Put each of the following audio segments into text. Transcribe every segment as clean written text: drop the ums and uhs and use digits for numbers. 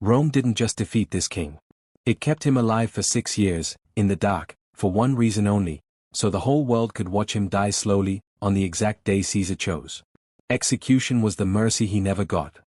Rome didn't just defeat this king. It kept him alive for 6 years, in the dark, for one reason only, so the whole world could watch him die slowly, on the exact day Caesar chose. Execution was the mercy he never got.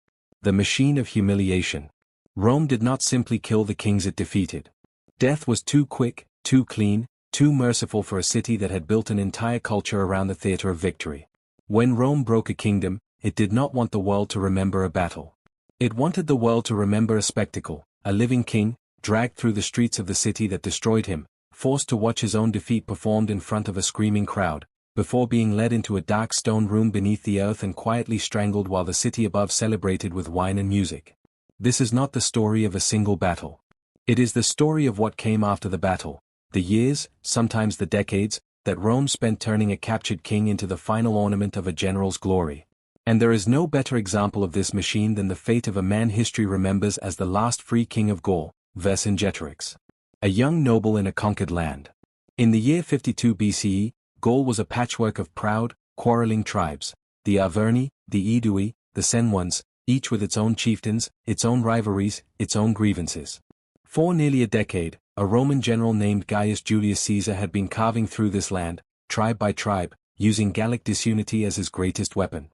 The machine of humiliation. Rome did not simply kill the kings it defeated. Death was too quick, too clean, too merciful for a city that had built an entire culture around the theater of victory. When Rome broke a kingdom, it did not want the world to remember a battle. It wanted the world to remember a spectacle, a living king, dragged through the streets of the city that destroyed him, forced to watch his own defeat performed in front of a screaming crowd, before being led into a dark stone room beneath the earth and quietly strangled while the city above celebrated with wine and music. This is not the story of a single battle. It is the story of what came after the battle, the years, sometimes the decades, that Rome spent turning a captured king into the final ornament of a general's glory. And there is no better example of this machine than the fate of a man history remembers as the last free king of Gaul, Vercingetorix. A young noble in a conquered land. In the year 52 BCE, Gaul was a patchwork of proud, quarreling tribes, the Arverni, the Aedui, the Senones, each with its own chieftains, its own rivalries, its own grievances. For nearly a decade, a Roman general named Gaius Julius Caesar had been carving through this land, tribe by tribe, using Gallic disunity as his greatest weapon.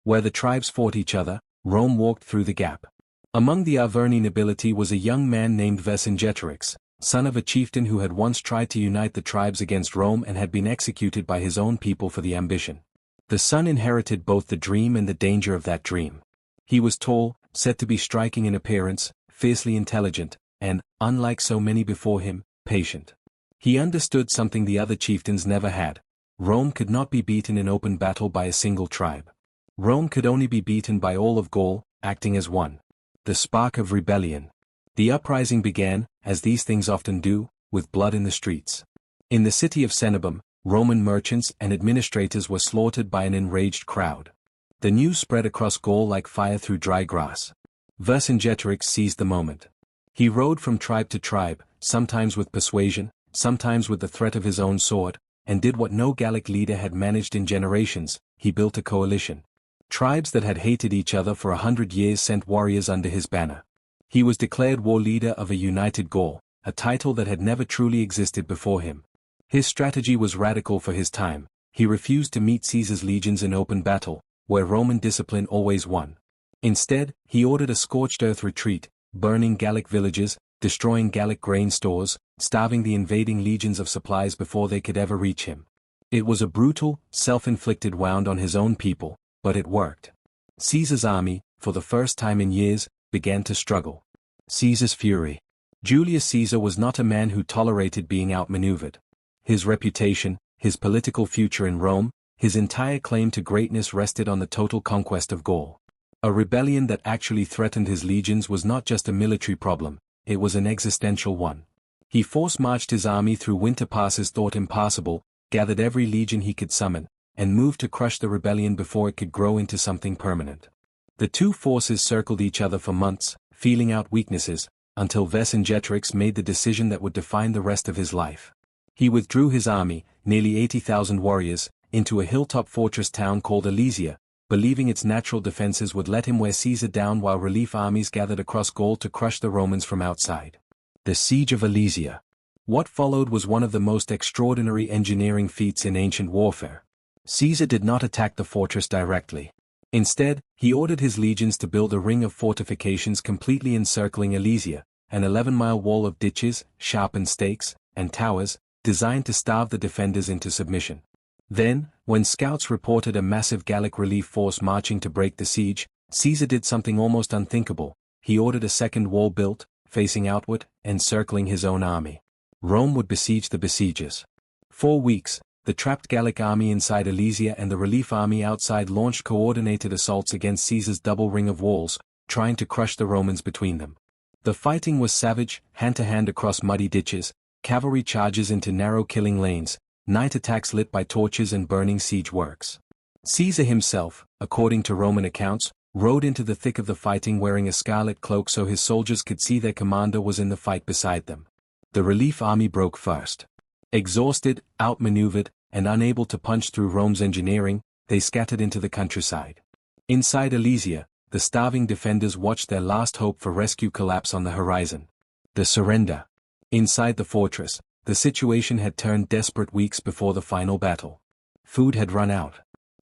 Where the tribes fought each other, Rome walked through the gap. Among the Arverni nobility was a young man named Vercingetorix, son of a chieftain who had once tried to unite the tribes against Rome and had been executed by his own people for the ambition. The son inherited both the dream and the danger of that dream. He was tall, said to be striking in appearance, fiercely intelligent, and, unlike so many before him, patient. He understood something the other chieftains never had. Rome could not be beaten in open battle by a single tribe. Rome could only be beaten by all of Gaul, acting as one. The spark of rebellion. The uprising began, as these things often do, with blood in the streets. In the city of Cenabum, Roman merchants and administrators were slaughtered by an enraged crowd. The news spread across Gaul like fire through dry grass. Vercingetorix seized the moment. He rode from tribe to tribe, sometimes with persuasion, sometimes with the threat of his own sword, and did what no Gallic leader had managed in generations: he built a coalition. Tribes that had hated each other for 100 years sent warriors under his banner. He was declared war leader of a united Gaul, a title that had never truly existed before him. His strategy was radical for his time. He refused to meet Caesar's legions in open battle, where Roman discipline always won. Instead, he ordered a scorched-earth retreat, burning Gallic villages, destroying Gallic grain stores, starving the invading legions of supplies before they could ever reach him. It was a brutal, self-inflicted wound on his own people, but it worked. Caesar's army, for the first time in years, began to struggle. Caesar's fury. Julius Caesar was not a man who tolerated being outmaneuvered. His reputation, his political future in Rome, his entire claim to greatness rested on the total conquest of Gaul. A rebellion that actually threatened his legions was not just a military problem, it was an existential one. He force-marched his army through winter passes thought impassable, gathered every legion he could summon, and moved to crush the rebellion before it could grow into something permanent. The two forces circled each other for months, feeling out weaknesses, until Vercingetorix made the decision that would define the rest of his life. He withdrew his army, nearly 80,000 warriors, into a hilltop fortress town called Alesia, believing its natural defenses would let him wear Caesar down while relief armies gathered across Gaul to crush the Romans from outside. The Siege of Alesia. What followed was one of the most extraordinary engineering feats in ancient warfare. Caesar did not attack the fortress directly. Instead, he ordered his legions to build a ring of fortifications completely encircling Alesia, an 11-mile wall of ditches, sharpened stakes, and towers, designed to starve the defenders into submission. Then, when scouts reported a massive Gallic relief force marching to break the siege, Caesar did something almost unthinkable. He ordered a second wall built, facing outward, encircling his own army. Rome would besiege the besiegers. 4 weeks, the trapped Gallic army inside Alesia and the relief army outside launched coordinated assaults against Caesar's double ring of walls, trying to crush the Romans between them. The fighting was savage, hand-to-hand across muddy ditches, cavalry charges into narrow killing lanes, night attacks lit by torches and burning siege works. Caesar himself, according to Roman accounts, rode into the thick of the fighting wearing a scarlet cloak so his soldiers could see their commander was in the fight beside them. The relief army broke first. Exhausted, outmaneuvered, and unable to punch through Rome's engineering, they scattered into the countryside. Inside Alesia, the starving defenders watched their last hope for rescue collapse on the horizon. The surrender. Inside the fortress, the situation had turned desperate weeks before the final battle. Food had run out.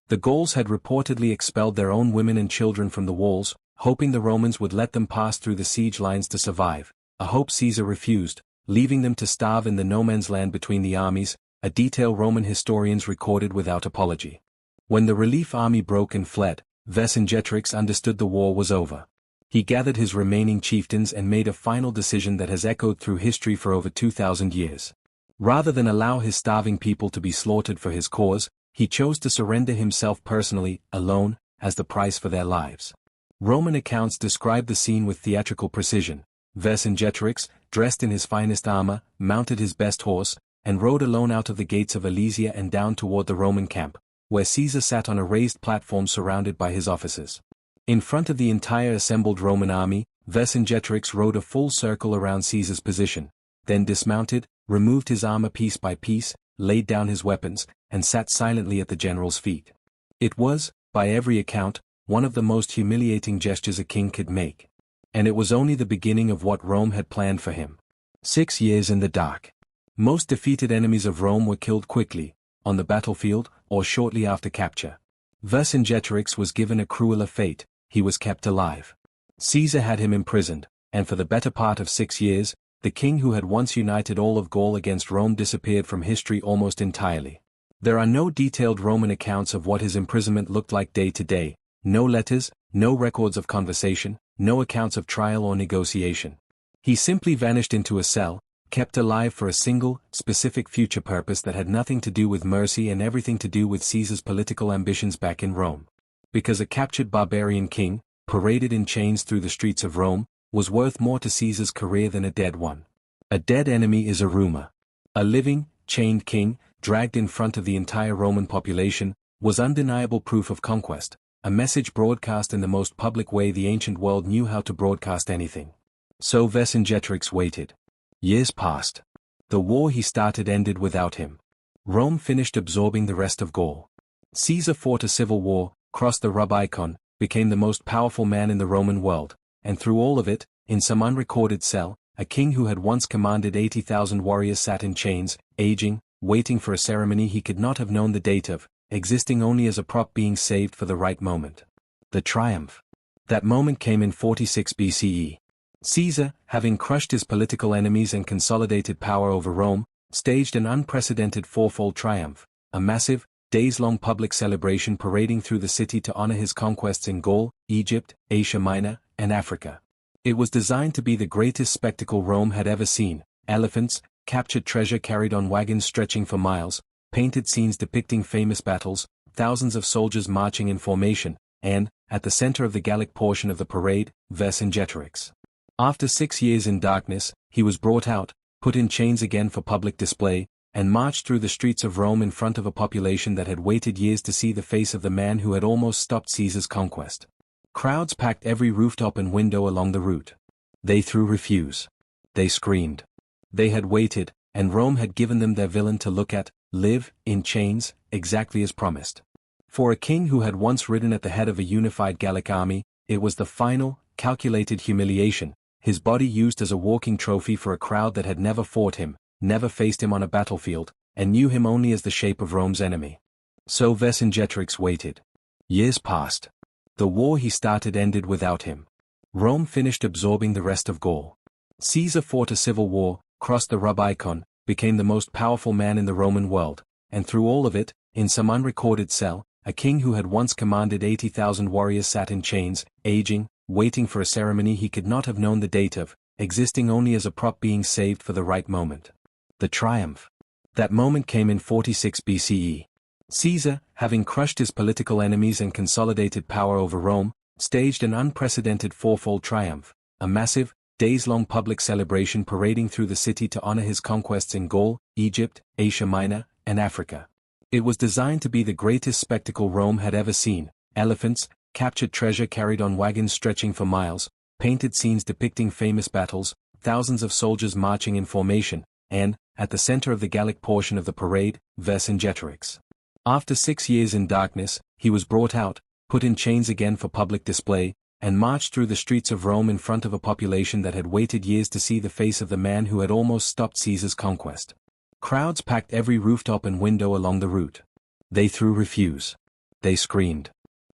The Gauls had reportedly expelled their own women and children from the walls, hoping the Romans would let them pass through the siege lines to survive, a hope Caesar refused, leaving them to starve in the no-man's land between the armies, a detail Roman historians recorded without apology. When the relief army broke and fled, Vercingetorix understood the war was over. He gathered his remaining chieftains and made a final decision that has echoed through history for over 2,000 years. Rather than allow his starving people to be slaughtered for his cause, he chose to surrender himself personally, alone, as the price for their lives. Roman accounts describe the scene with theatrical precision. Vercingetorix, dressed in his finest armor, mounted his best horse, and rode alone out of the gates of Alesia and down toward the Roman camp, where Caesar sat on a raised platform surrounded by his officers. In front of the entire assembled Roman army, Vercingetorix rode a full circle around Caesar's position, then dismounted, removed his armor piece by piece, laid down his weapons, and sat silently at the general's feet. It was, by every account, one of the most humiliating gestures a king could make. And it was only the beginning of what Rome had planned for him. 6 years in the dark. Most defeated enemies of Rome were killed quickly, on the battlefield, or shortly after capture. Vercingetorix was given a crueler fate. He was kept alive. Caesar had him imprisoned, and for the better part of 6 years, the king who had once united all of Gaul against Rome disappeared from history almost entirely. There are no detailed Roman accounts of what his imprisonment looked like day to day, no letters, no records of conversation, no accounts of trial or negotiation. He simply vanished into a cell, kept alive for a single, specific future purpose that had nothing to do with mercy and everything to do with Caesar's political ambitions back in Rome. Because a captured barbarian king, paraded in chains through the streets of Rome, was worth more to Caesar's career than a dead one. A dead enemy is a rumor. A living, chained king, dragged in front of the entire Roman population, was undeniable proof of conquest, a message broadcast in the most public way the ancient world knew how to broadcast anything. So Vercingetorix waited. Years passed. The war he started ended without him. Rome finished absorbing the rest of Gaul. Caesar fought a civil war, crossed the Rubicon, became the most powerful man in the Roman world, and through all of it, in some unrecorded cell, a king who had once commanded 80,000 warriors sat in chains, aging, waiting for a ceremony he could not have known the date of, existing only as a prop being saved for the right moment. The triumph. That moment came in 46 BCE. Caesar, having crushed his political enemies and consolidated power over Rome, staged an unprecedented fourfold triumph, a massive, days-long public celebration parading through the city to honor his conquests in Gaul, Egypt, Asia Minor, and Africa. It was designed to be the greatest spectacle Rome had ever seen: elephants, captured treasure carried on wagons stretching for miles, painted scenes depicting famous battles, thousands of soldiers marching in formation, and, at the center of the Gallic portion of the parade, Vercingetorix. After 6 years in darkness, he was brought out, put in chains again for public display, and marched through the streets of Rome in front of a population that had waited years to see the face of the man who had almost stopped Caesar's conquest. Crowds packed every rooftop and window along the route. They threw refuse. They screamed. They had waited, and Rome had given them their villain to look at, live, in chains, exactly as promised. For a king who had once ridden at the head of a unified Gallic army, it was the final, calculated humiliation, his body used as a walking trophy for a crowd that had never fought him, never faced him on a battlefield, and knew him only as the shape of Rome's enemy. So Vercingetorix waited. Years passed. The war he started ended without him. Rome finished absorbing the rest of Gaul. Caesar fought a civil war, crossed the Rubicon, became the most powerful man in the Roman world, and through all of it, in some unrecorded cell, a king who had once commanded 80,000 warriors sat in chains, aging, waiting for a ceremony he could not have known the date of, existing only as a prop being saved for the right moment. The triumph. That moment came in 46 BCE. Caesar, having crushed his political enemies and consolidated power over Rome, staged an unprecedented fourfold triumph, a massive, days-long public celebration parading through the city to honor his conquests in Gaul, Egypt, Asia Minor, and Africa. It was designed to be the greatest spectacle Rome had ever seen: elephants, captured treasure carried on wagons stretching for miles, painted scenes depicting famous battles, thousands of soldiers marching in formation, and, at the center of the Gallic portion of the parade, Vercingetorix. After 6 years in darkness, he was brought out, put in chains again for public display, and marched through the streets of Rome in front of a population that had waited years to see the face of the man who had almost stopped Caesar's conquest. Crowds packed every rooftop and window along the route. They threw refuse. They screamed.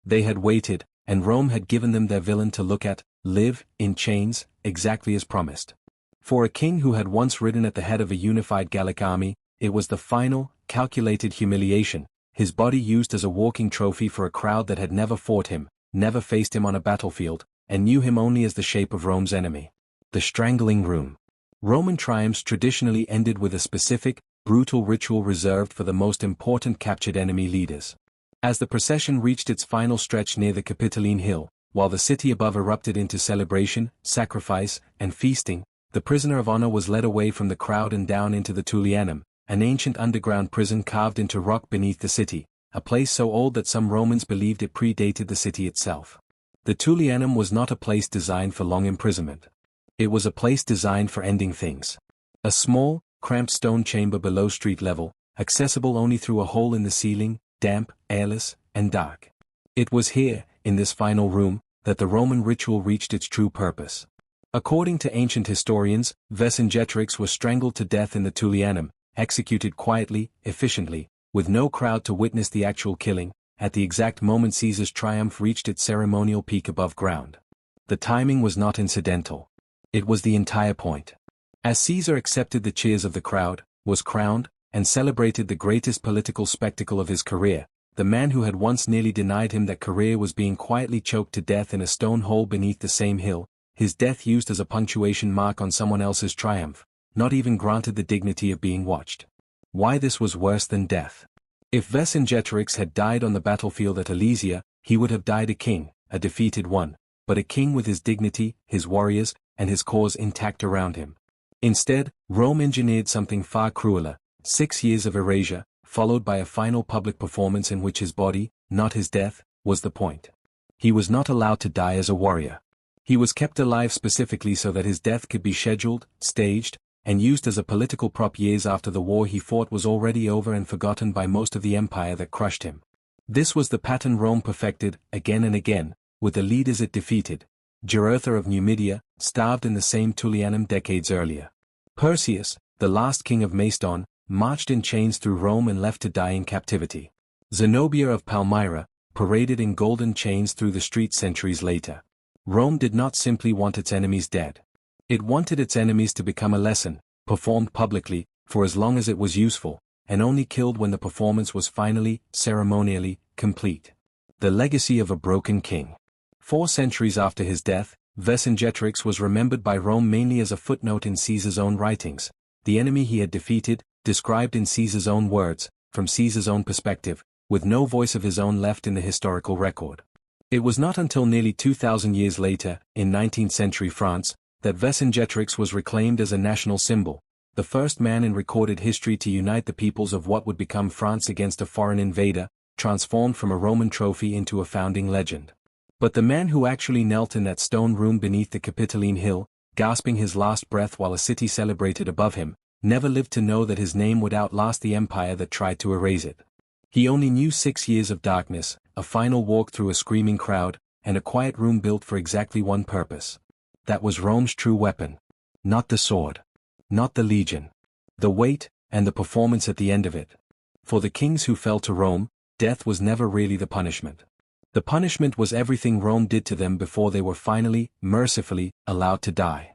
They had waited, and Rome had given them their villain to look at, live, in chains, exactly as promised. For a king who had once ridden at the head of a unified Gallic army, it was the final, calculated humiliation, his body used as a walking trophy for a crowd that had never fought him, never faced him on a battlefield, and knew him only as the shape of Rome's enemy. The strangling room. Roman triumphs traditionally ended with a specific, brutal ritual reserved for the most important captured enemy leaders. As the procession reached its final stretch near the Capitoline Hill, while the city above erupted into celebration, sacrifice, and feasting, the prisoner of honor was led away from the crowd and down into the Tullianum, an ancient underground prison carved into rock beneath the city, a place so old that some Romans believed it predated the city itself. The Tullianum was not a place designed for long imprisonment. It was a place designed for ending things. A small, cramped stone chamber below street level, accessible only through a hole in the ceiling, damp, airless, and dark. It was here, in this final room, that the Roman ritual reached its true purpose. According to ancient historians, Vercingetorix was strangled to death in the Tullianum, executed quietly, efficiently, with no crowd to witness the actual killing, at the exact moment Caesar's triumph reached its ceremonial peak above ground. The timing was not incidental. It was the entire point. As Caesar accepted the cheers of the crowd, was crowned, and celebrated the greatest political spectacle of his career, the man who had once nearly denied him that career was being quietly choked to death in a stone hole beneath the same hill, his death used as a punctuation mark on someone else's triumph, not even granted the dignity of being watched. Why this was worse than death. If Vercingetorix had died on the battlefield at Alesia, he would have died a king, a defeated one, but a king with his dignity, his warriors, and his cause intact around him. Instead, Rome engineered something far crueler, 6 years of erasure, followed by a final public performance in which his body, not his death, was the point. He was not allowed to die as a warrior. He was kept alive specifically so that his death could be scheduled, staged, and used as a political prop years after the war he fought was already over and forgotten by most of the empire that crushed him. This was the pattern Rome perfected, again and again, with the leaders it defeated. Jugurtha of Numidia, starved in the same Tullianum decades earlier. Perseus, the last king of Macedon, marched in chains through Rome and left to die in captivity. Zenobia of Palmyra, paraded in golden chains through the streets centuries later. Rome did not simply want its enemies dead. It wanted its enemies to become a lesson, performed publicly, for as long as it was useful, and only killed when the performance was finally, ceremonially, complete. The legacy of a broken king. 4 centuries after his death, Vercingetorix was remembered by Rome mainly as a footnote in Caesar's own writings, the enemy he had defeated, described in Caesar's own words, from Caesar's own perspective, with no voice of his own left in the historical record. It was not until nearly 2,000 years later, in 19th century France, that Vercingetorix was reclaimed as a national symbol, the first man in recorded history to unite the peoples of what would become France against a foreign invader, transformed from a Roman trophy into a founding legend. But the man who actually knelt in that stone room beneath the Capitoline Hill, gasping his last breath while a city celebrated above him, never lived to know that his name would outlast the empire that tried to erase it. He only knew 6 years of darkness, a final walk through a screaming crowd, and a quiet room built for exactly one purpose. That was Rome's true weapon. Not the sword. Not the legion. The weight, and the performance at the end of it. For the kings who fell to Rome, death was never really the punishment. The punishment was everything Rome did to them before they were finally, mercifully, allowed to die.